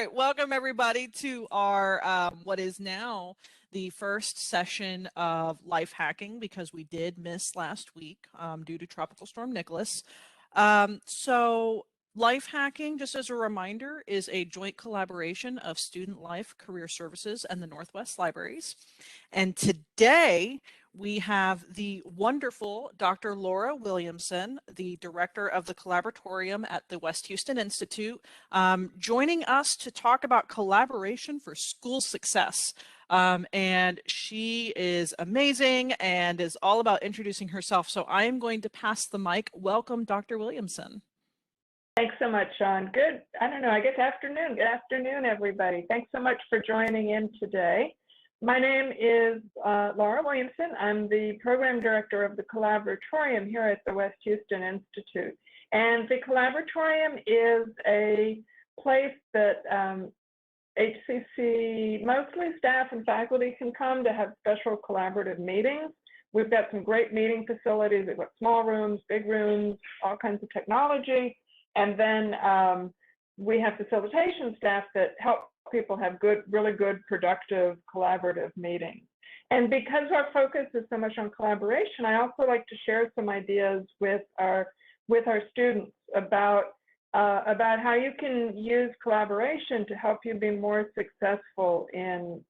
right, welcome everybody to our what is now the first session of life hacking, because we did miss last week due to Tropical Storm Nicholas. So life hacking, just as a reminder, is a joint collaboration of Student Life Career Services and the Northwest Libraries. And today we have the wonderful Dr. Laura Williamson, the director of the Collaboratorium at the West Houston Institute, joining us to talk about collaboration for school success. And she is amazing and is all about introducing herself. So I am going to pass the mic. Welcome, Dr. Williamson. Thanks so much, Sean. Good, I don't know, I guess afternoon. Good afternoon, everybody. Thanks so much for joining in today. My name is Laura Williamson. I'm the program director of the Collaboratorium here at the West Houston Institute. And the Collaboratorium is a place that HCC, mostly staff and faculty, can come to have special collaborative meetings. We've got some great meeting facilities. We've got small rooms, big rooms, all kinds of technology. And then we have facilitation staff that help people have good, really good, productive, collaborative meetings. And because our focus is so much on collaboration, I also like to share some ideas with our students about how you can use collaboration to help you be more successful in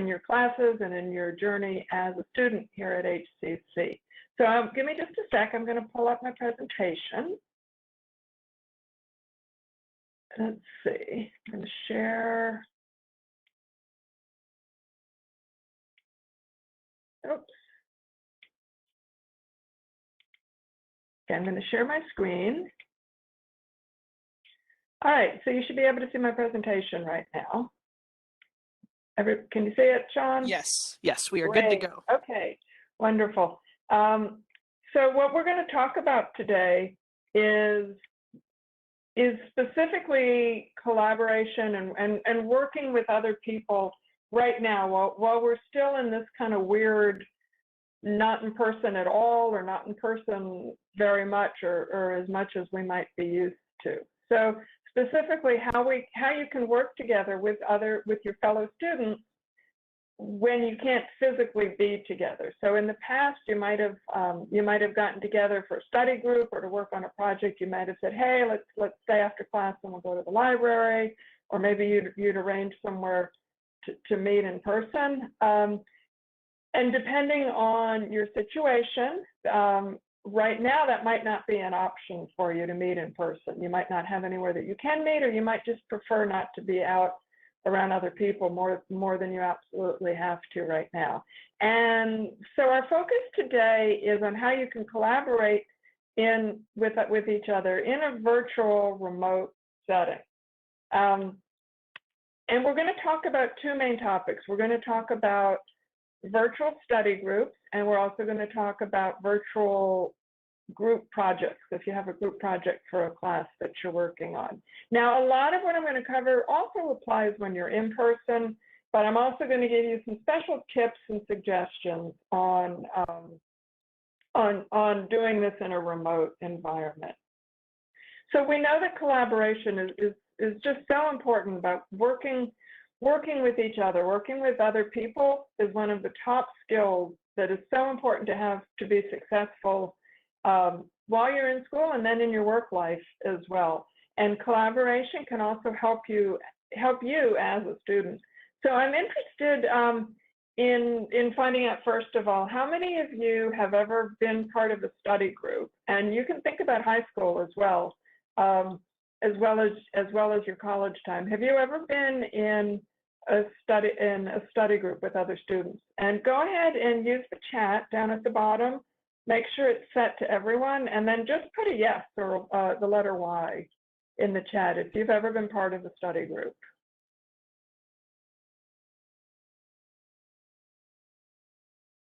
your classes and in your journey as a student here at HCC. So give me just a sec. I'm going to pull up my presentation. Let's see. I'm going to share. Oops. Okay, I'm going to share my screen. All right, so you should be able to see my presentation right now. Can you see it, Sean? Yes, yes, we are Great. good to go. Okay, wonderful. So what we're going to talk about today is specifically collaboration and working with other people right now while we're still in this kind of weird not in person at all or not in person very much or as much as we might be used to. So specifically how you can work together with your fellow students when you can't physically be together. So in the past, you might have gotten together for a study group or to work on a project. You might have said, hey, let's stay after class and we'll go to the library, or maybe you'd arrange somewhere to meet in person. And depending on your situation, right now that might not be an option for you to meet in person. You might not have anywhere that you can meet, or you might just prefer not to be out around other people more than you absolutely have to right now. And so our focus today is on how you can collaborate with each other in a virtual remote setting. And we're going to talk about two main topics. We're going to talk about virtual study groups, and we're also going to talk about virtual group projects, if you have a group project for a class that you're working on. Now, a lot of what I'm going to cover also applies when you're in person, but I'm also going to give you some special tips and suggestions on doing this in a remote environment. So we know that collaboration is just so important. About working with each other, working with other people is one of the top skills that is so important to have to be successful while you're in school and then in your work life as well. And collaboration can also help you as a student. So I'm interested in finding out, first of all, how many of you have ever been part of a study group? And you can think about high school as well as your college time. Have you ever been in a study group with other students? And go ahead and use the chat down at the bottom. Make sure it's set to everyone, and then just put a yes or the letter Y in the chat if you've ever been part of a study group.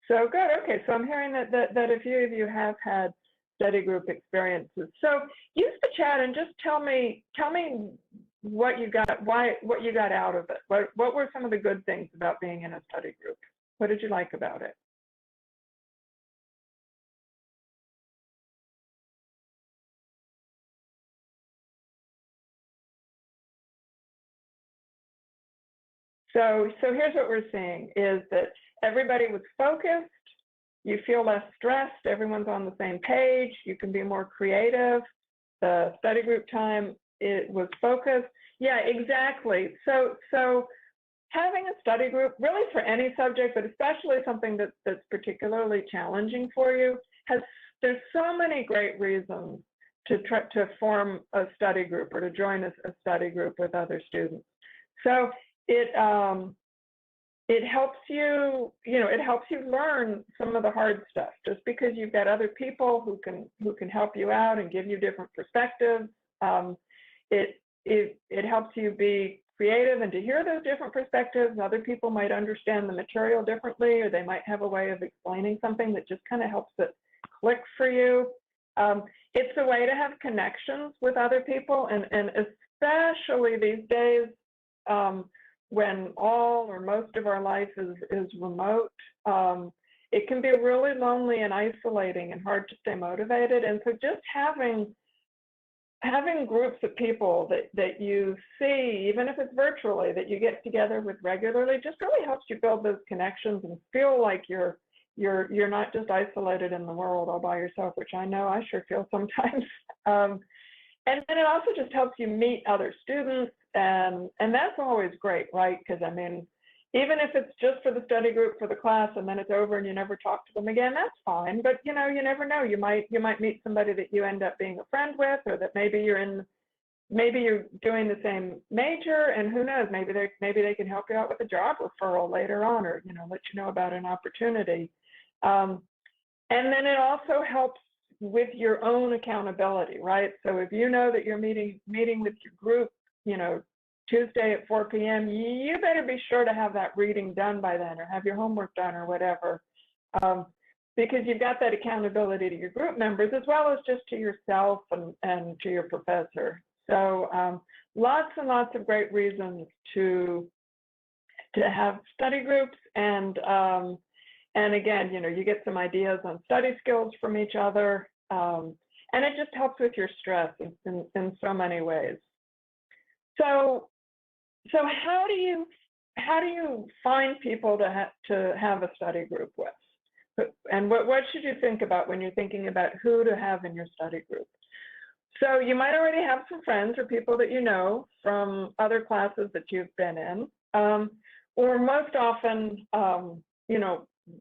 So good. Okay, so I'm hearing that a few of you have had study group experiences. So use the chat and just tell me what you got out of it. What were some of the good things about being in a study group? What did you like about it? So here's what we're seeing is that everybody was focused, you feel less stressed, everyone's on the same page, you can be more creative, the study group time, it was focused. Yeah, exactly. So having a study group, really for any subject, but especially something that's particularly challenging for you, there's so many great reasons to try to form a study group or to join a study group with other students. So it helps you, it helps you learn some of the hard stuff. Just because you've got other people who can help you out and give you different perspectives, it helps you be creative and to hear those different perspectives. Other people might understand the material differently, or they might have a way of explaining something that just kind of helps it click for you. It's a way to have connections with other people, and especially these days when all or most of our life is remote, it can be really lonely and isolating and hard to stay motivated. And so just having groups of people that you see, even if it's virtually, that you get together with regularly, just really helps you build those connections and feel like you're not just isolated in the world all by yourself, which I know I sure feel sometimes. And then it also just helps you meet other students, and that's always great, right? Because I mean, even if it's just for the study group for the class and then it's over and you never talk to them again, that's fine. But you never know. You might meet somebody that you end up being a friend with, or that maybe you're doing the same major, and who knows, maybe they can help you out with a job referral later on, or let you know about an opportunity. And then it also helps with your own accountability, right? So if you know that you're meeting with your group, Tuesday at 4 p.m., you better be sure to have that reading done by then, or have your homework done, or whatever, because you've got that accountability to your group members as well as just to yourself and to your professor. So lots and lots of great reasons to have study groups, and again, you get some ideas on study skills from each other, and it just helps with your stress in so many ways. So how do you find people to have a study group with? And what should you think about when you're thinking about who to have in your study group? So you might already have some friends or people that you know from other classes that you've been in, or most often,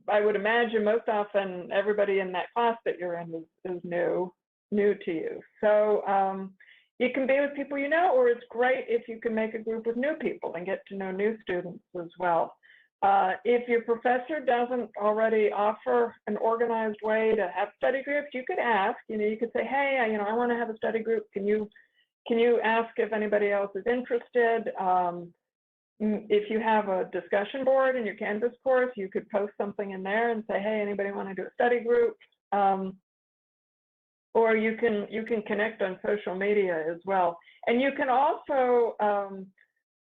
I would imagine most often everybody in that class that you're in is new to you. So you can be with people you know, or it's great if you can make a group with new people and get to know new students as well. If your professor doesn't already offer an organized way to have study groups, you could ask. You could say, hey, I want to have a study group. Can you ask if anybody else is interested? If you have a discussion board in your Canvas course, you could post something in there and say, hey, anybody want to do a study group? Or you can connect on social media as well. And you can also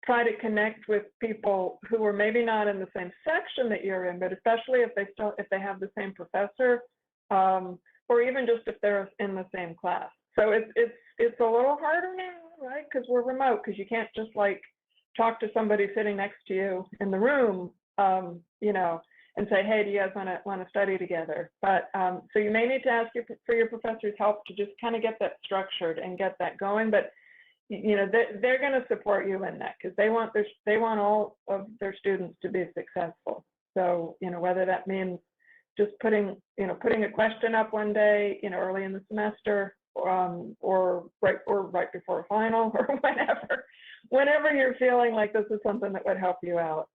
try to connect with people who are maybe not in the same section that you're in, but especially if they have the same professor, or even just if they're in the same class. So it's a little harder now, right? Because we're remote, because you can't just like talk to somebody sitting next to you in the room, and say, hey, do you guys want to study together? But so you may need to ask for your professor's help to just kind of get that structured and get that going. But they're going to support you in that, because they want all of their students to be successful. So whether that means just putting a question up one day, early in the semester, or right before a final, or whenever you're feeling like this is something that would help you out.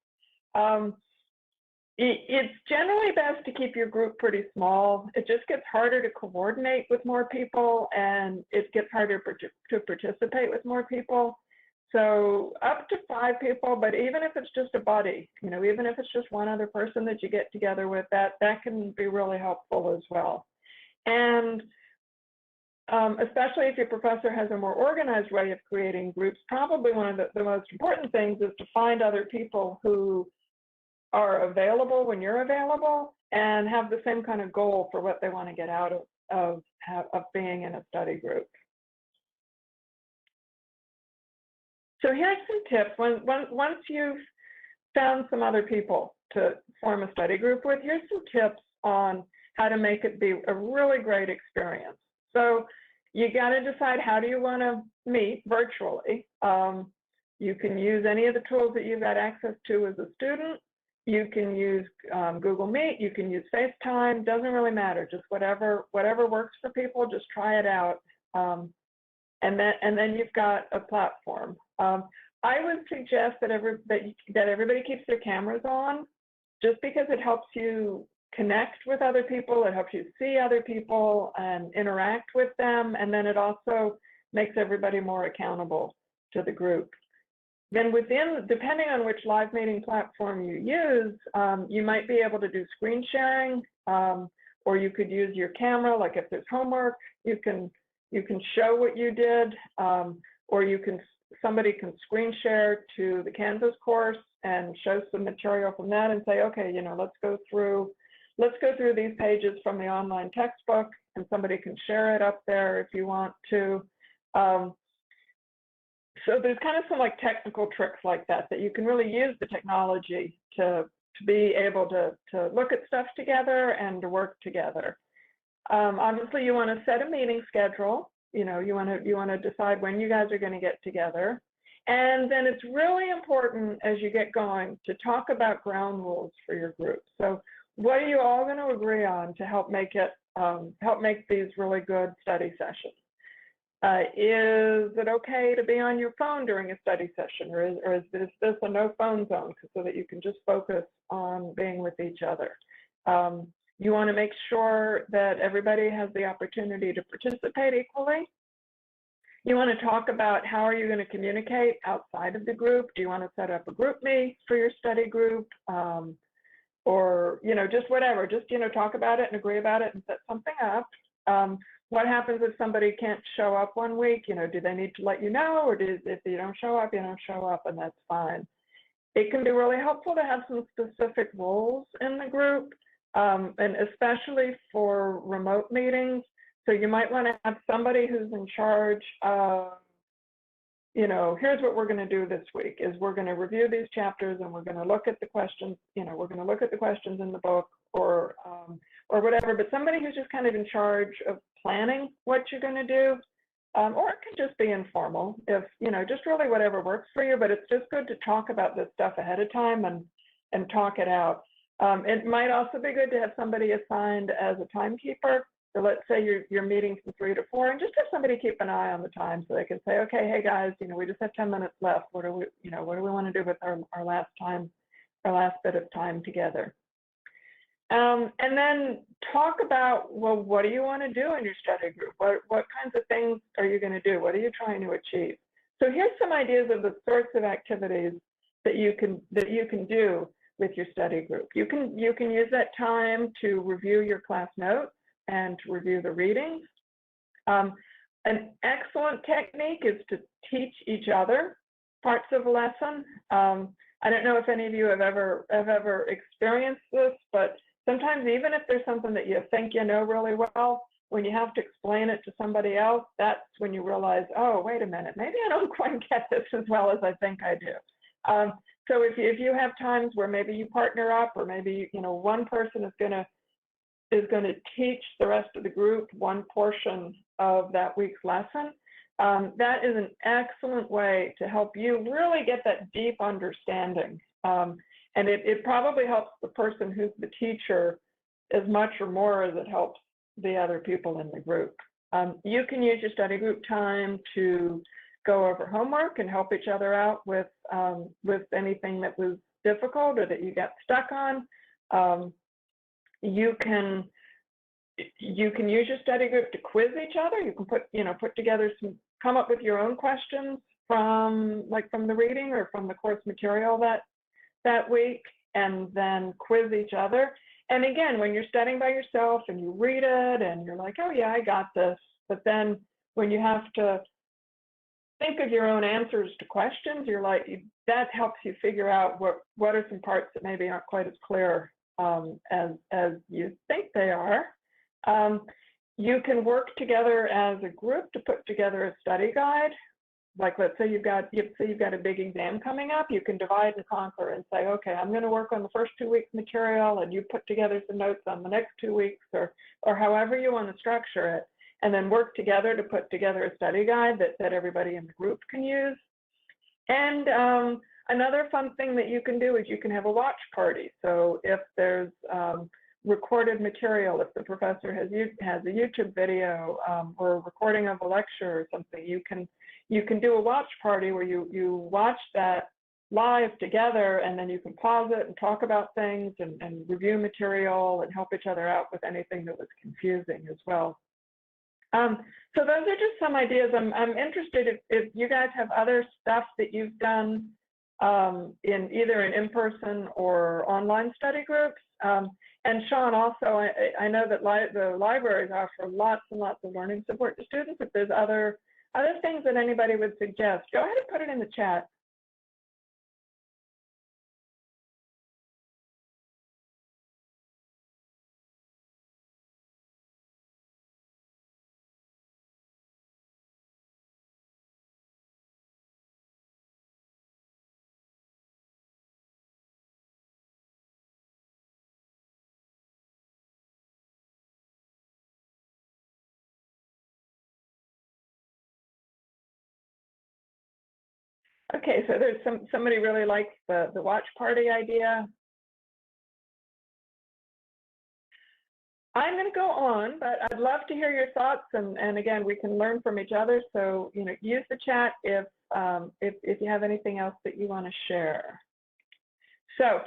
It's generally best to keep your group pretty small. It just gets harder to coordinate with more people, and it gets harder to participate with more people. So up to 5 people, but even if it's just a buddy, even if it's just one other person that you get together with, that can be really helpful as well. And especially if your professor has a more organized way of creating groups, probably one of the most important things is to find other people who are available when you're available and have the same kind of goal for what they want to get out of being in a study group. So here's some tips. Once you've found some other people to form a study group with, here's some tips on how to make it be a really great experience. So you got to decide, how do you want to meet virtually? You can use any of the tools that you've got access to as a student. You can use Google Meet, you can use FaceTime, doesn't really matter, just whatever works for people, just try it out. And then you've got a platform. I would suggest that everybody keeps their cameras on, just because it helps you connect with other people, it helps you see other people and interact with them, and then it also makes everybody more accountable to the group. Then depending on which live meeting platform you use, you might be able to do screen sharing, or you could use your camera, like if there's homework, you can show what you did, or somebody can screen share to the Canvas course and show some material from that and say, okay, let's go through these pages from the online textbook, and somebody can share it up there if you want to. So there's kind of some like technical tricks like that you can really use the technology to be able to look at stuff together and to work together. Obviously, you want to set a meeting schedule. You want to decide when you guys are going to get together. And then it's really important as you get going to talk about ground rules for your group. So what are you all going to agree on to help make these really good study sessions? Is it okay to be on your phone during a study session, or is this a no phone zone so that you can just focus on being with each other? You want to make sure that everybody has the opportunity to participate equally. You want to talk about how are you going to communicate outside of the group. Do you want to set up a group meet for your study group? Or just whatever, just talk about it and agree about it and set something up. What happens if somebody can't show up one week? Do they need to let you know, or if you don't show up, you don't show up, and that's fine. It can be really helpful to have some specific roles in the group, and especially for remote meetings. So you might want to have somebody who's in charge of, here's what we're going to do this week, is we're going to review these chapters and we're going to look at the questions, we're going to look at the questions in the book, or whatever, but somebody who's just kind of in charge of planning what you're going to do. Or it could just be informal, if, just really whatever works for you, but it's just good to talk about this stuff ahead of time and talk it out. It might also be good to have somebody assigned as a timekeeper. So let's say you're meeting from 3 to 4, and just have somebody keep an eye on the time so they can say, okay, hey guys, we just have 10 minutes left. What do we want to do with our last bit of time together? And then talk about, well, what do you want to do in your study group? What kinds of things are you going to do? What are you trying to achieve? So here's some ideas of the sorts of activities that you can do with your study group. You can use that time to review your class notes and to review the readings. An excellent technique is to teach each other parts of a lesson. I don't know if any of you have ever experienced this, but sometimes even if there's something that you think you know really well, when you have to explain it to somebody else, that's when you realize, oh, wait a minute, maybe I don't quite get this as well as I think I do. So if you have times where maybe you partner up, or maybe one person is going to teach the rest of the group one portion of that week's lesson, that is an excellent way to help you really get that deep understanding. And it probably helps the person who's the teacher as much or more as it helps the other people in the group. You can use your study group time to go over homework and help each other out with anything that was difficult or that you got stuck on. You can use your study group to quiz each other. You can put together come up with your own questions from the reading or from the course material that week, and then quiz each other. And again, when you're studying by yourself and you read it and you're like, oh yeah, I got this, but then when you have to think of your own answers to questions, that helps you figure out what are some parts that maybe aren't quite as clear as you think they are. You can work together as a group to put together a study guide. like let's say you've got a big exam coming up, you can divide and conquer and say, okay, I'm going to work on the first 2 weeks material, and you put together some notes on the next 2 weeks, or however you want to structure it, and then work together to put together a study guide that everybody in the group can use. And another fun thing that you can do is you can have a watch party. So if there's recorded material, if the professor has a YouTube video or a recording of a lecture or something, you can do a watch party where you watch that live together, and then you can pause it and talk about things and review material and help each other out with anything that was confusing as well. So those are just some ideas. I'm interested if you guys have other stuff that you've done in either in-person or online study groups. And Sean, also, I know that the libraries offer lots and lots of learning support to students. If there's other things that anybody would suggest, go ahead and put it in the chat. Okay, so there's somebody really likes the watch party idea. I'm going to go on, but I'd love to hear your thoughts, and again, we can learn from each other. So use the chat if you have anything else that you want to share. So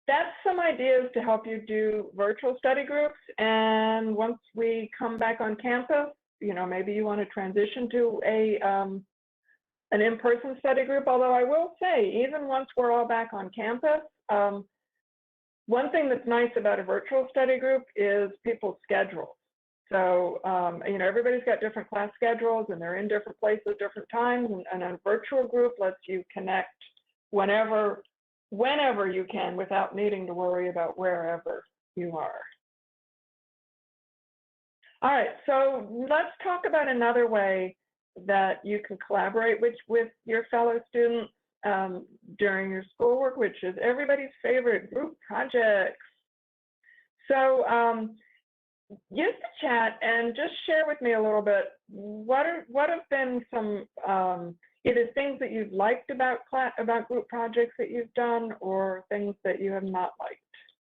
that's some ideas to help you do virtual study groups. And once we come back on campus, maybe you want to transition to an in-person study group. Although I will say, even once we're all back on campus, one thing that's nice about a virtual study group is people's schedules. So, everybody's got different class schedules, and they're in different places, different times, and a virtual group lets you connect whenever you can without needing to worry about wherever you are. All right, so let's talk about another way that you can collaborate with your fellow students during your schoolwork, which is everybody's favorite, group projects. So use the chat and just share with me a little bit, what have been some either things that you've liked about group projects that you've done, or things that you have not liked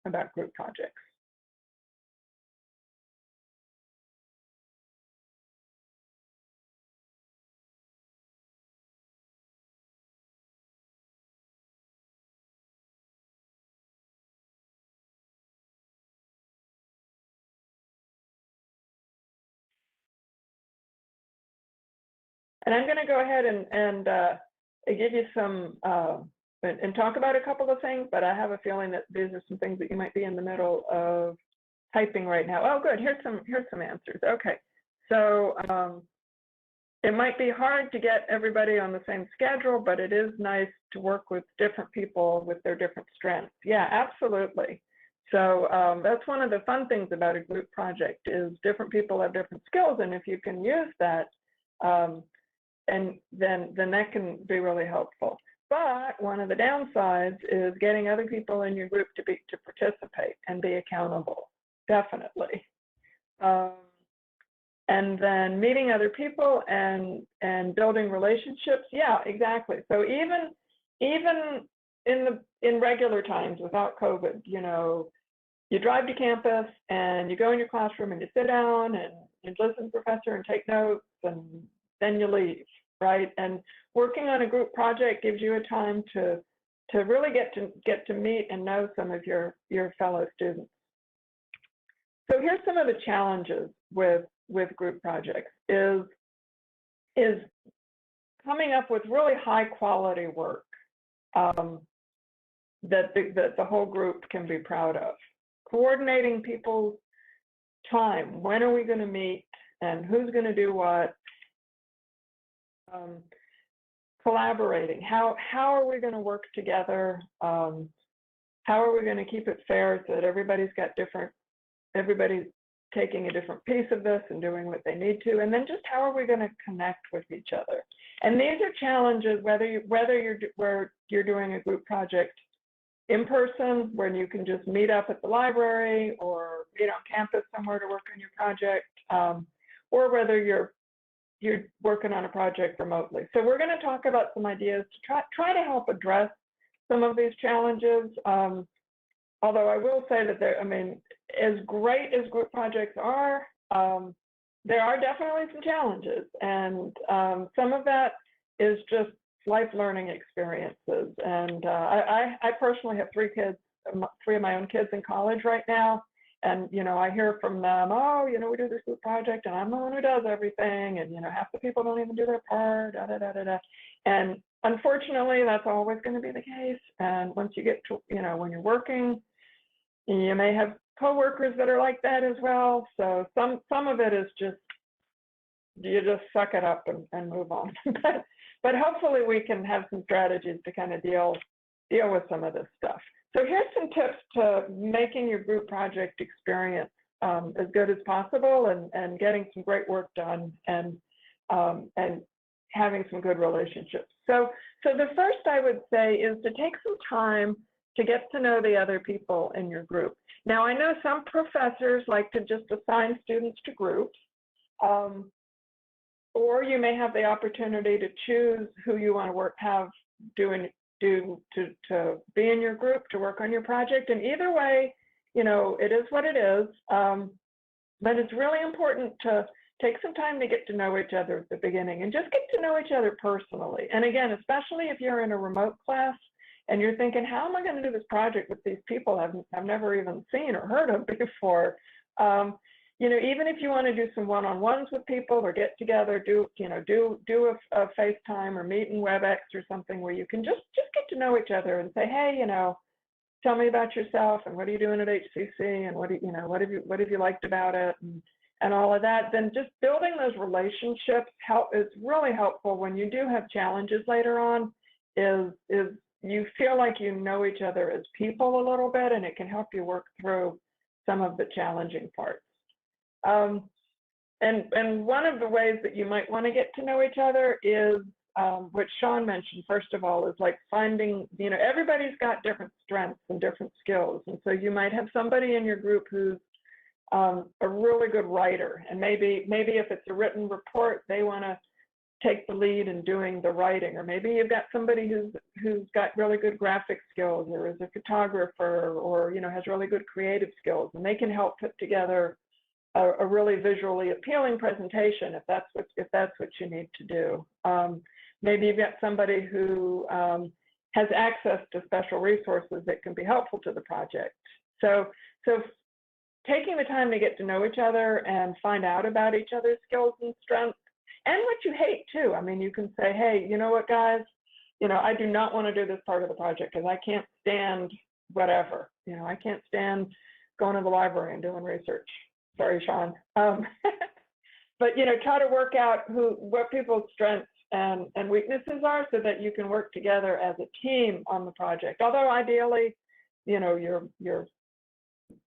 about group projects. And I'm going to go ahead and give you some and talk about a couple of things, but I have a feeling that these are some things that you might be in the middle of typing right now. Oh, good. Here's some answers. Okay, so it might be hard to get everybody on the same schedule, but it is nice to work with different people with their different strengths. Yeah, absolutely. So that's one of the fun things about a group project is different people have different skills, and if you can use that, and then that can be really helpful. But one of the downsides is getting other people in your group to participate and be accountable, definitely. And then meeting other people and building relationships. Yeah, exactly. So even in regular times without COVID, you drive to campus and you go in your classroom and you sit down and listen to the professor and take notes, and then you leave, right? And working on a group project gives you a time to really get to meet and know some of your fellow students. So here's some of the challenges with group projects is coming up with really high quality work that the whole group can be proud of. Coordinating people's time. When are we going to meet, and who's going to do what? Collaborating. How are we going to work together? How are we going to keep it fair so that everybody's taking a different piece of this and doing what they need to? And then just how are we going to connect with each other? And these are challenges whether you're doing a group project in person, when you can just meet up at the library or meet on campus somewhere to work on your project, or whether you're working on a project remotely. So we're going to talk about some ideas to try to help address some of these challenges. Although I will say that as great as group projects are, there are definitely some challenges, and some of that is just life learning experiences. And I personally have three of my own kids in college right now. And, I hear from them, oh, we do this group project and I'm the one who does everything. And, half the people don't even do their part, da, da, da, da, da. And unfortunately, that's always going to be the case. And once you get to, when you're working, you may have coworkers that are like that as well. So some of it is just, you just suck it up and move on. But hopefully we can have some strategies to kind of deal with some of this stuff. So here's some tips to making your group project experience as good as possible and getting some great work done and having some good relationships. So the first I would say is to take some time to get to know the other people in your group. Now, I know some professors like to just assign students to groups, or you may have the opportunity to choose who you want to to be in your group to work on your project. And either way, it is what it is. But it's really important to take some time to get to know each other at the beginning and just get to know each other personally. And again, especially if you're in a remote class and you're thinking, how am I going to do this project with these people I've never even seen or heard of before? Even if you want to do some one-on-ones with people or get together, do a FaceTime or meet in WebEx or something where you can just get to know each other and say, hey, tell me about yourself and what are you doing at HCC and what have you liked about it and all of that. Then just building those relationships is really helpful when you do have challenges later on. Is you feel like you know each other as people a little bit, and it can help you work through some of the challenging parts. And one of the ways that you might want to get to know each other is what Sean mentioned, first of all, is like finding, everybody's got different strengths and different skills. And so you might have somebody in your group who's a really good writer. And maybe if it's a written report, they want to take the lead in doing the writing. Or maybe you've got somebody who's got really good graphic skills or is a photographer or, has really good creative skills. And they can help put together a really visually appealing presentation if that's what you need to do. Maybe you've got somebody who has access to special resources that can be helpful to the project. So taking the time to get to know each other and find out about each other's skills and strengths and what you hate too. You can say, hey, you know what, guys, I do not want to do this part of the project because I can't stand whatever. I can't stand going to the library and doing research. Sorry, Sean. But try to work out what people's strengths and weaknesses are so that you can work together as a team on the project. Although ideally, you're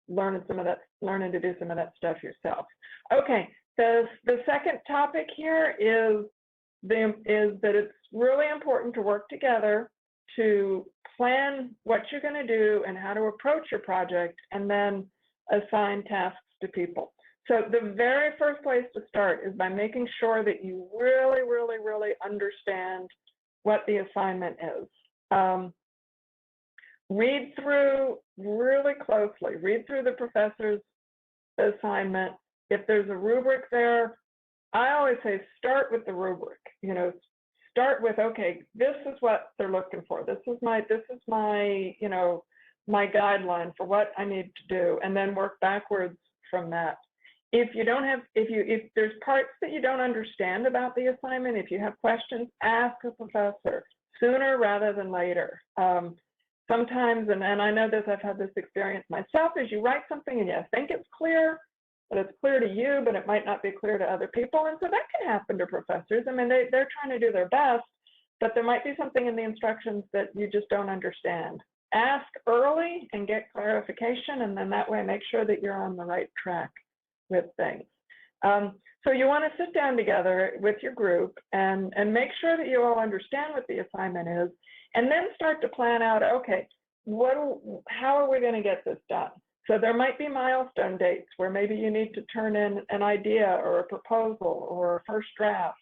learning to do some of that stuff yourself. Okay, the second topic here is that it's really important to work together to plan what you're going to do and how to approach your project, and then assign tasks to people. So the very first place to start is by making sure that you really, really, really understand what the assignment is. Read through really closely, read through the professor's assignment. If there's a rubric there, I always say start with the rubric. Start with, okay, this is what they're looking for. This is my my guideline for what I need to do, and then work backwards from that. If there's parts that you don't understand about the assignment, if you have questions, ask a professor sooner rather than later. Sometimes, and I know this, I've had this experience myself, is you write something and you think it's clear, but it's clear to you, but it might not be clear to other people. And so that can happen to professors. They're trying to do their best, but there might be something in the instructions that you just don't understand. Ask early and get clarification, and then that way make sure that you're on the right track with things. So you want to sit down together with your group and make sure that you all understand what the assignment is, and then start to plan out, okay, how are we going to get this done? So there might be milestone dates where maybe you need to turn in an idea or a proposal or a first draft,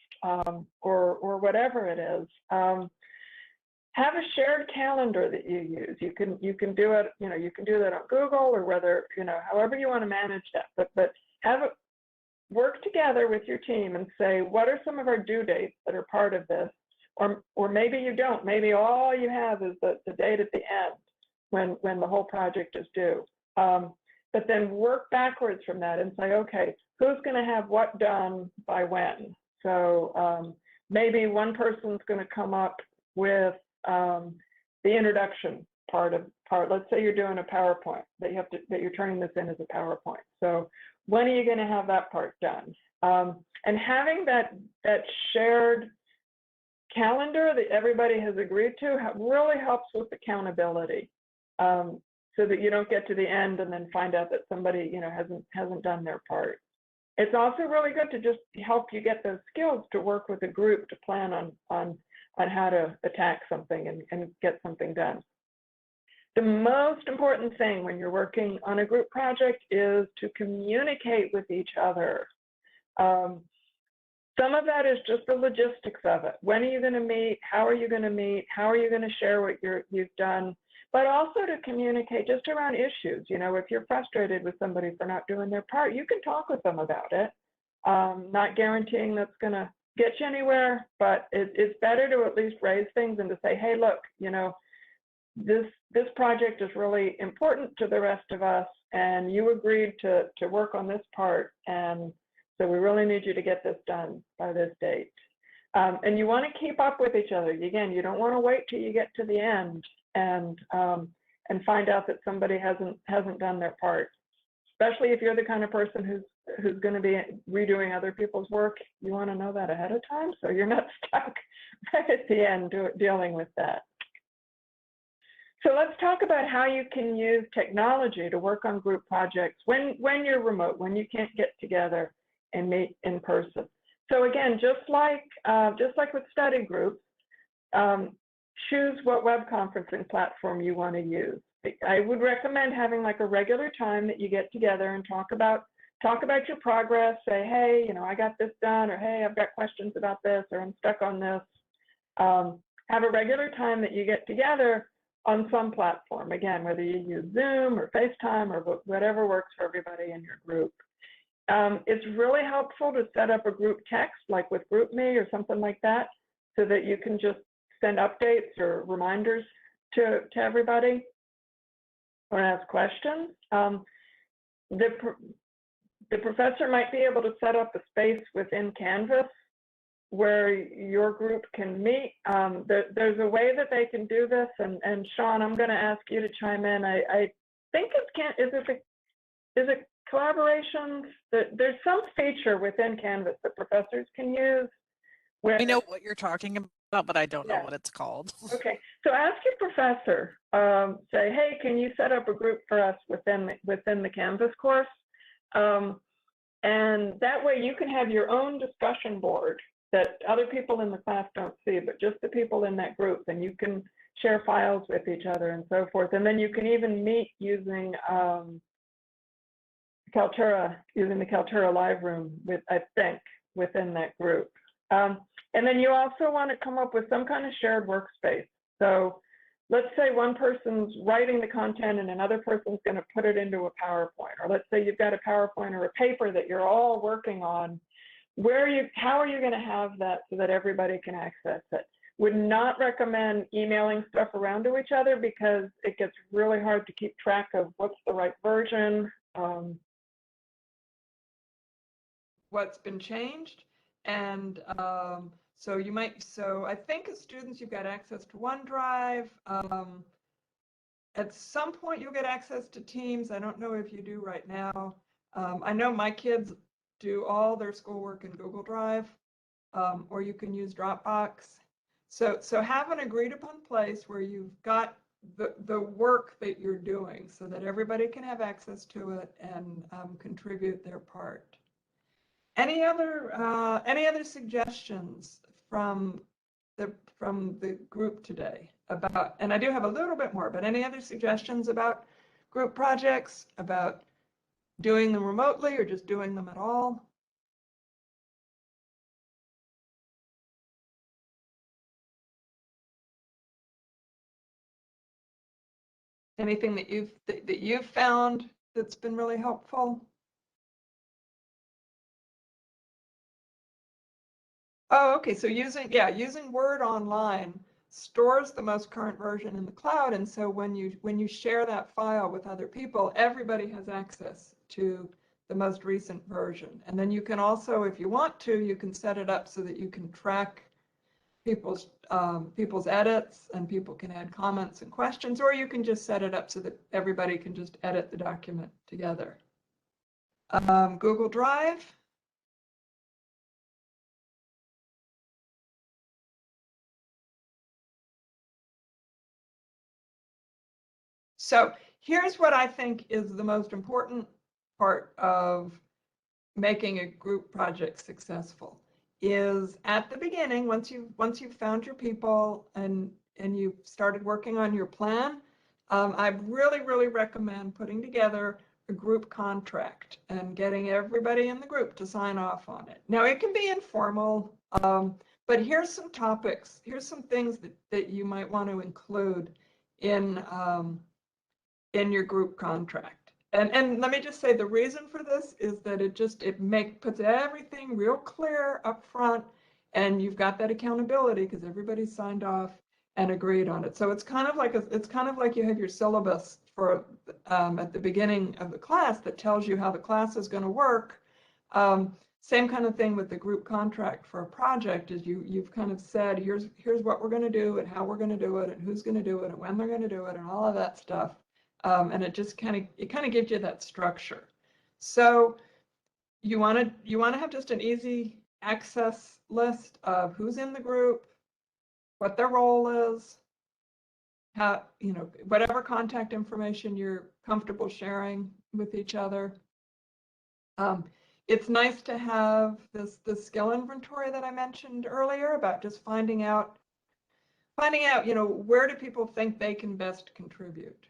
or whatever it is. Have a shared calendar that you use. You can do it, you can do that on Google, or whether, however you want to manage that, but have it work together with your team and say, what are some of our due dates that are part of this? Or maybe you don't. Maybe all you have is the date at the end when the whole project is due. But then work backwards from that and say, okay, who's going to have what done by when? So maybe one person's going to come up with the introduction part. Let's say you're doing a PowerPoint that you're turning this in as a PowerPoint. So when are you going to have that part done? And having that shared calendar that everybody has agreed to really helps with accountability, so that you don't get to the end and then find out that somebody hasn't done their part. It's also really good to just help you get those skills to work with a group to plan on how to attack something and get something done. The most important thing when you're working on a group project is to communicate with each other. Some of that is just the logistics of it. When are you going to meet? How are you going to meet? How are you going to share what you've done? But also to communicate just around issues. If you're frustrated with somebody for not doing their part, you can talk with them about it. Not guaranteeing that's going to get you anywhere, but it's better to at least raise things and to say, hey, look, this project is really important to the rest of us, and you agreed to work on this part, and so we really need you to get this done by this date. And you want to keep up with each other. Again, you don't want to wait till you get to the end and find out that somebody hasn't done their part. Especially if you're the kind of person who's going to be redoing other people's work, you want to know that ahead of time so you're not stuck right at the end dealing with that. So let's talk about how you can use technology to work on group projects when you're remote, when you can't get together and meet in person. So again, just like with study groups, choose what web conferencing platform you want to use. I would recommend having like a regular time that you get together and talk about your progress. Say, hey, I got this done, or hey, I've got questions about this, or I'm stuck on this. Have a regular time that you get together on some platform. Again, whether you use Zoom or FaceTime or whatever works for everybody in your group. It's really helpful to set up a group text, like with GroupMe or something like that, so that you can just send updates or reminders to everybody or ask questions. The professor might be able to set up a space within Canvas where your group can meet. There's a way that they can do this, and Sean, I'm going to ask you to chime in. I think is it collaborations? There's some feature within Canvas that professors can use. I know what you're talking about, but I don't know what it's called. Okay, so ask your professor. Say, hey, can you set up a group for us within the Canvas course? And that way you can have your own discussion board that other people in the class don't see, but just the people in that group, and you can share files with each other and so forth. And then you can even meet using Kaltura, using the Kaltura Live Room, I think, within that group. And then you also want to come up with some kind of shared workspace. So let's say one person's writing the content and another person's going to put it into a PowerPoint. Or let's say you've got a PowerPoint or a paper that you're all working on. How are you going to have that so that everybody can access it? Would not recommend emailing stuff around to each other because it gets really hard to keep track of what's the right version, what's been changed. And so I think as students, you've got access to OneDrive. At some point, you'll get access to Teams. I don't know if you do right now. I know my kids do all their schoolwork in Google Drive, or you can use Dropbox. So have an agreed upon place where you've got the work that you're doing so that everybody can have access to it and contribute their part. Any other suggestions from the group today about, and I do have a little bit more, but any other suggestions about group projects, about doing them remotely or just doing them at all? Anything that you've found that's been really helpful? Oh, okay. So using Word Online stores the most current version in the cloud, and so when you share that file with other people, everybody has access to the most recent version. And then you can also, if you want to, you can set it up so that you can track people's edits, and people can add comments and questions, or you can just set it up so that everybody can just edit the document together. Google Drive. So here's what I think is the most important part of making a group project successful is at the beginning, once you've found your people and you've started working on your plan, I really recommend putting together a group contract and getting everybody in the group to sign off on it. Now it can be informal, but here's some topics, here's some things that you might want to include in your group contract. And let me just say, the reason for this is that it puts everything real clear up front, and you've got that accountability because everybody signed off and agreed on it. So it's kind of like you have your syllabus for at the beginning of the class that tells you how the class is going to work. Same kind of thing with the group contract for a project is you've kind of said, here's what we're going to do and how we're going to do it and who's going to do it and when they're going to do it and all of that stuff. And it just kind of gives you that structure. So you want to have just an easy access list of who's in the group, what their role is, how, whatever contact information you're comfortable sharing with each other. It's nice to have this skill inventory that I mentioned earlier about just finding out, where do people think they can best contribute.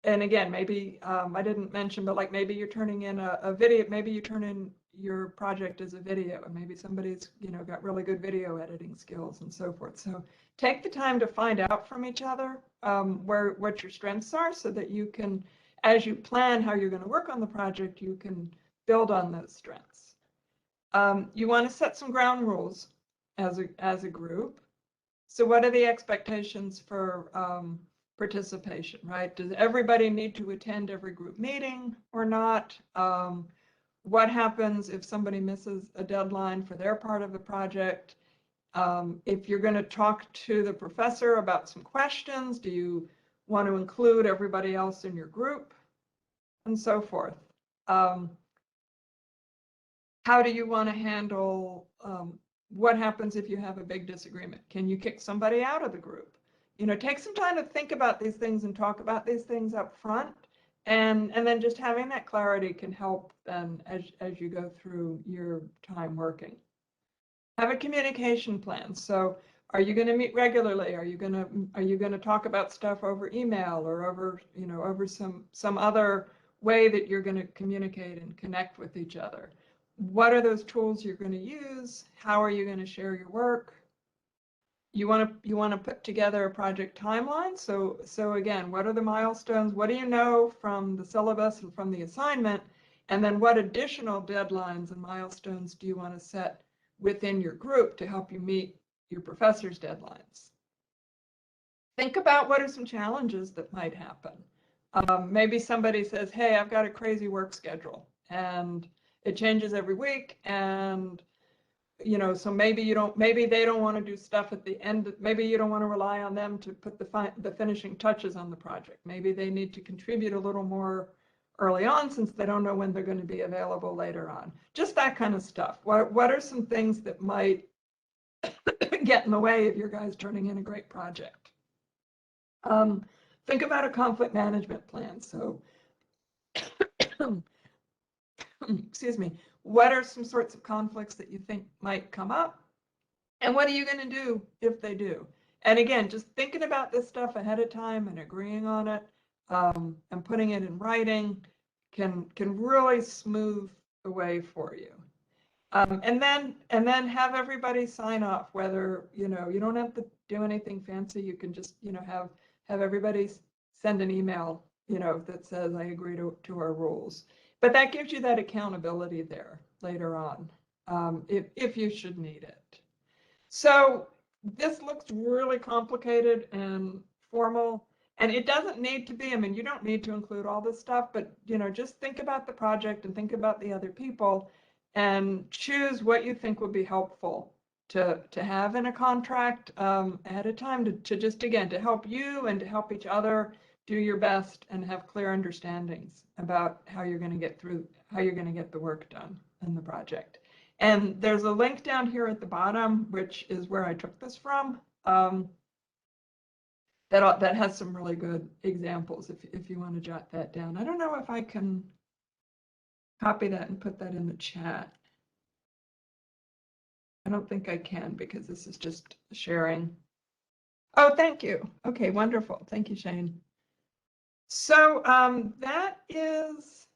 And again, maybe I didn't mention, but like maybe you're turning in a video, maybe you turn in your project as a video, and maybe somebody's got really good video editing skills and so forth. So take the time to find out from each other what your strengths are, so that you can, as you plan how you're going to work on the project, you can build on those strengths. You want to set some ground rules as a group. So what are the expectations for participation, right? Does everybody need to attend every group meeting or not? What happens if somebody misses a deadline for their part of the project? If you're going to talk to the professor about some questions, do you want to include everybody else in your group? And so forth. How do you want to handle what happens if you have a big disagreement? Can you kick somebody out of the group? Take some time to think about these things and talk about these things up front. And then just having that clarity can help then as you go through your time working. Have a communication plan. So are you going to meet regularly? Are you going to talk about stuff over email or over some other way that you're going to communicate and connect with each other? What are those tools you're going to use? How are you going to share your work? You want to put together a project timeline. So again, what are the milestones? What do you know from the syllabus and from the assignment? And then what additional deadlines and milestones do you want to set within your group to help you meet your professor's deadlines? Think about what are some challenges that might happen. Maybe somebody says, hey, I've got a crazy work schedule and it changes every week, and so maybe they don't want to do stuff at the end. Maybe you don't want to rely on them to put the finishing touches on the project. Maybe they need to contribute a little more early on since they don't know when they're going to be available later on. Just that kind of stuff. What are some things that might get in the way of your guys turning in a great project? Think about a conflict management plan. So excuse me, what are some sorts of conflicts that you think might come up? And what are you going to do if they do? And again, just thinking about this stuff ahead of time and agreeing on it, and putting it in writing can really smooth the way for you. And then have everybody sign off, whether, you don't have to do anything fancy. You can just, have everybody send an email, that says, I agree to our rules. But that gives you that accountability there later on, if you should need it. So this looks really complicated and formal, and it doesn't need to be. I mean, you don't need to include all this stuff, but, just think about the project and think about the other people and choose what you think would be helpful to have in a contract ahead of time to just, again, to help you and to help each other do your best and have clear understandings about how you're going to get the work done in the project. And there's a link down here at the bottom, which is where I took this from, that has some really good examples if you want to jot that down. I don't know if I can copy that and put that in the chat. I don't think I can because this is just sharing. Oh, thank you. Okay, wonderful. Thank you, Shane. So that is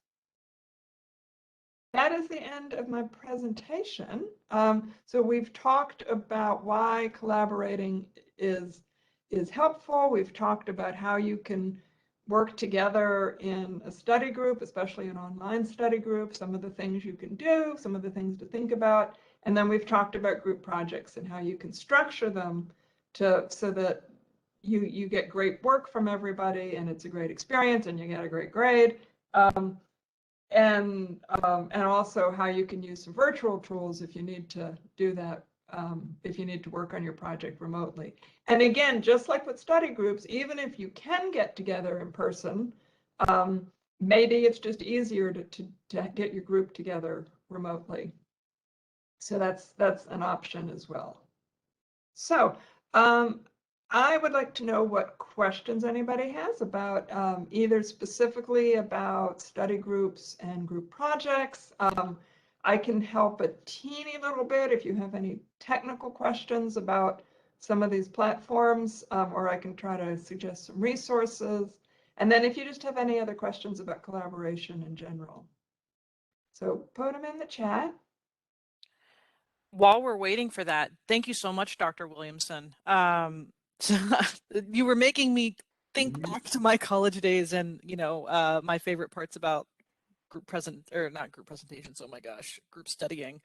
the end of my presentation. So we've talked about why collaborating is helpful. We've talked about how you can work together in a study group, especially an online study group, some of the things you can do, some of the things to think about. And then we've talked about group projects and how you can structure them so that you get great work from everybody and it's a great experience and you get a great grade. And also how you can use some virtual tools if you need to do that, if you need to work on your project remotely. And again, just like with study groups, even if you can get together in person, maybe it's just easier to get your group together remotely. So that's an option as well. So I would like to know what questions anybody has about either specifically about study groups and group projects. I can help a teeny little bit if you have any technical questions about some of these platforms, or I can try to suggest some resources. And then if you just have any other questions about collaboration in general. So put them in the chat. While we're waiting for that, thank you so much, Dr. Williamson. You were making me think back to my college days and, my favorite parts about group presentations. Oh my gosh, group studying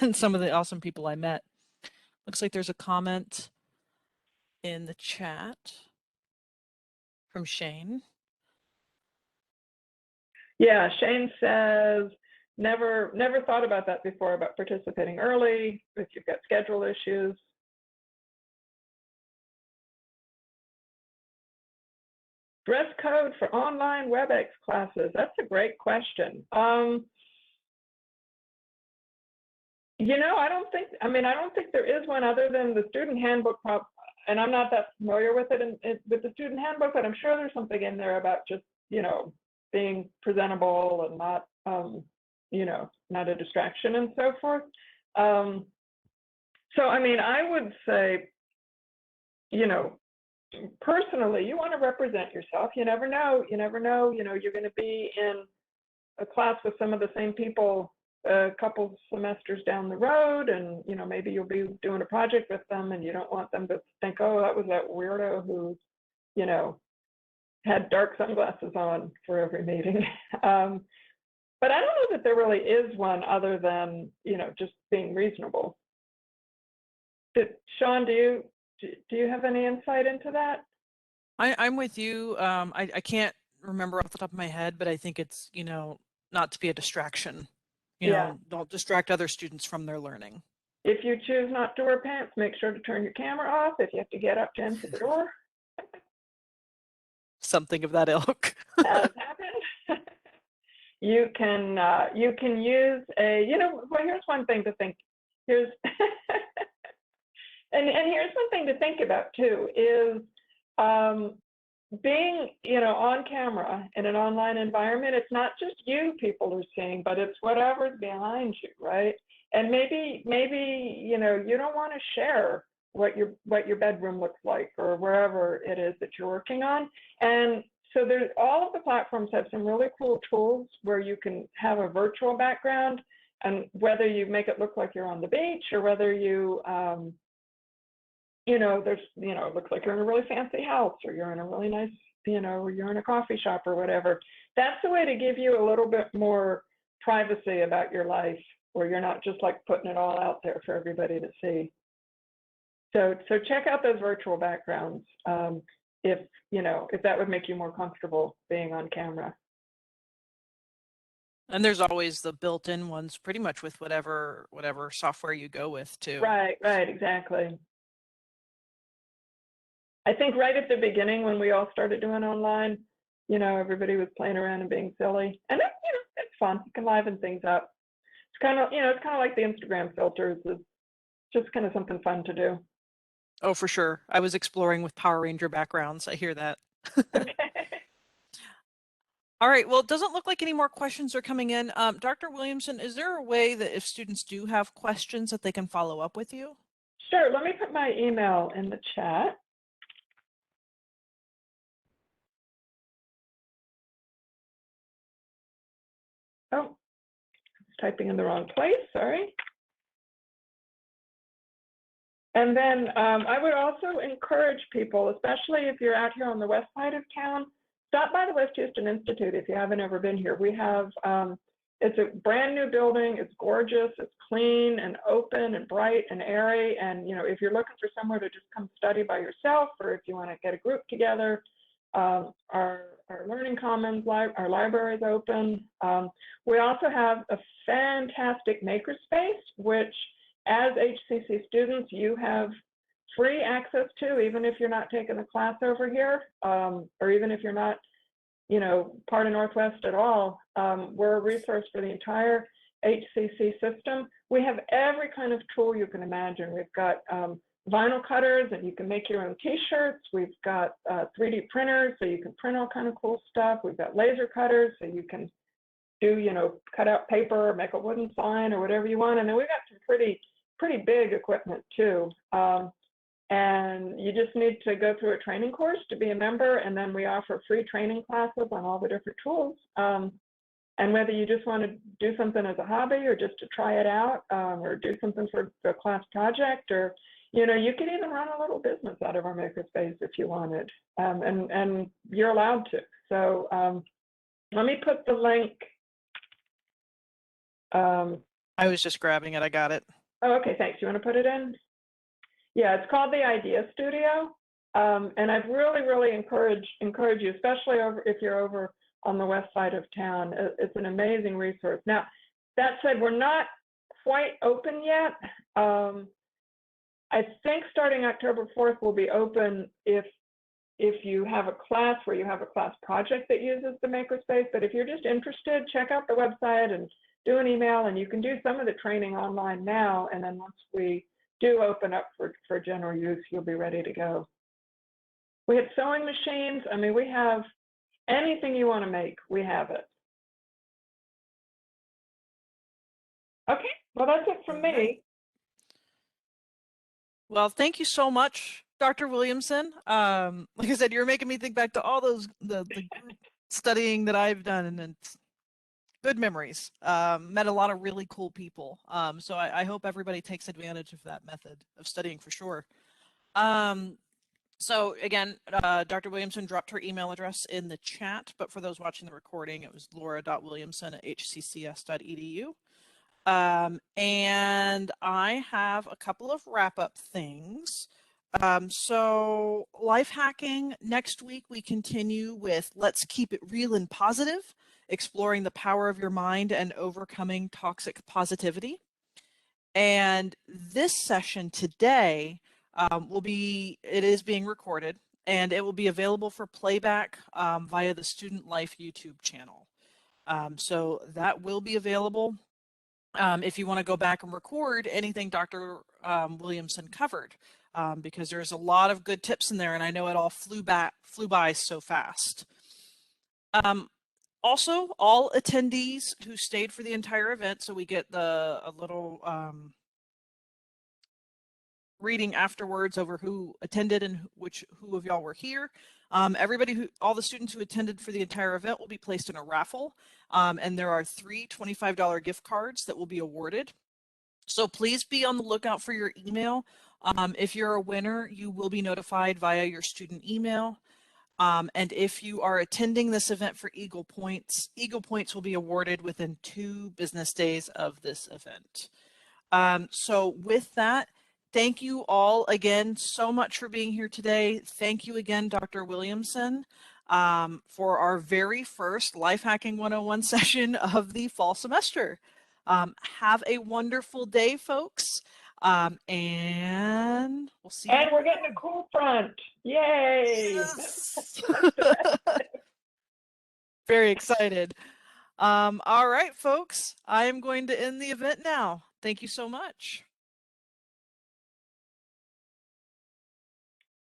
and some of the awesome people I met. Looks like there's a comment in the chat from Shane. Yeah, Shane says, never thought about that before, about participating early if you've got schedule issues. Dress code for online WebEx classes. That's a great question. I don't think there is one other than the student handbook, and I'm not that familiar with it with the student handbook, but I'm sure there's something in there about just, being presentable and not, not a distraction and so forth. So, I would say, personally, you want to represent yourself. You never know, you're going to be in a class with some of the same people a couple semesters down the road, and, maybe you'll be doing a project with them and you don't want them to think, oh, that was that weirdo who, had dark sunglasses on for every meeting. But I don't know that there really is one other than, just being reasonable. Sean, do you have any insight into that? I'm with you. I can't remember off the top of my head, but I think it's, not to be a distraction. Don't distract other students from their learning. If you choose not to wear pants, make sure to turn your camera off if you have to get up to answer the door. Something of that ilk. Has happened. You can use well, here's one thing to think. Here's and here's one thing to think about too is being, on camera in an online environment, it's not just you people are seeing, but it's whatever's behind you, right? And maybe, you don't want to share what your bedroom looks like or wherever it is that you're working on. And so there's all of the platforms have some really cool tools where you can have a virtual background, and whether you make it look like you're on the beach or whether you, it looks like you're in a really fancy house or you're in a really nice, or you're in a coffee shop or whatever. That's the way to give you a little bit more privacy about your life, where you're not just like putting it all out there for everybody to see. So check out those virtual backgrounds if that would make you more comfortable being on camera. And there's always the built-in ones, pretty much with whatever software you go with too. Right, exactly. I think right at the beginning when we all started doing online, everybody was playing around and being silly, and it's fun. You can liven things up. It's kind of like the Instagram filters. It's just kind of something fun to do. Oh, for sure. I was exploring with Power Ranger backgrounds. I hear that. Okay. All right. Well, it doesn't look like any more questions are coming in. Dr. Williamson, is there a way that if students do have questions that they can follow up with you? Sure. Let me put my email in the chat. Oh, I was typing in the wrong place. Sorry. And then I would also encourage people, especially if you're out here on the west side of town, stop by the West Houston Institute if you haven't ever been here. We have, it's a brand new building. It's gorgeous. It's clean and open and bright and airy. And, if you're looking for somewhere to just come study by yourself, or if you want to get a group together, our Learning Commons, our library is open. We also have a fantastic makerspace, which as HCC students, you have free access to, even if you're not taking a class over here, or even if you're not, part of Northwest at all. We're a resource for the entire HCC system. We have every kind of tool you can imagine. We've got vinyl cutters, and you can make your own t-shirts. We've got 3D printers, so you can print all kind of cool stuff. We've got laser cutters, so you can do, cut out paper or make a wooden sign or whatever you want. And then we've got some pretty big equipment too. And you just need to go through a training course to be a member, and then we offer free training classes on all the different tools. And whether you just want to do something as a hobby or just to try it out, or do something for a class project, or you could even run a little business out of our makerspace if you wanted, and you're allowed to. So let me put the link. I was just grabbing it. I got it. Oh, okay, thanks. You want to put it in? Yeah, it's called the Idea Studio, and I'd really encourage you, especially if you're over on the west side of town. It's an amazing resource. Now, that said, we're not quite open yet. I think starting October 4th we'll be open if you have a class where you have a class project that uses the makerspace. But if you're just interested, check out the website and do an email, and you can do some of the training online now. And then once we do open up for general use, you'll be ready to go. We have sewing machines. I mean, we have anything you want to make, we have it. Okay, well, that's it from me. Well, thank you so much, Dr. Williamson. Like I said, you're making me think back to all those the studying that I've done, and it's good memories. Met a lot of really cool people. So I hope everybody takes advantage of that method of studying for sure. So again, Dr. Williamson dropped her email address in the chat, but for those watching the recording, it was laura.williamson@hccs.edu. And I have a couple of wrap-up things. So life hacking, next week we continue with Let's Keep It Real and Positive, exploring the power of your mind and overcoming toxic positivity. And this session today it is being recorded, and it will be available for playback via the Student Life YouTube channel. So that will be available if you want to go back and record anything Dr. Williamson covered. because there's a lot of good tips in there, and I know it all flew by so fast. Also, all attendees who stayed for the entire event, so we get a little reading afterwards over who attended and who of y'all were here. All the students who attended for the entire event will be placed in a raffle, and there are 3 $25 gift cards that will be awarded. So please be on the lookout for your email. If you're a winner, you will be notified via your student email. And if you are attending this event for Eagle Points will be awarded within 2 business days of this event. So with that, thank you all again so much for being here today. Thank you again, Dr. Williamson, for our very first Life Hacking 101 session of the fall semester. Have a wonderful day, folks. And we'll see you. And we're getting a cool front. Yay! Yes. Very excited. All right, folks, I am going to end the event now. Thank you so much.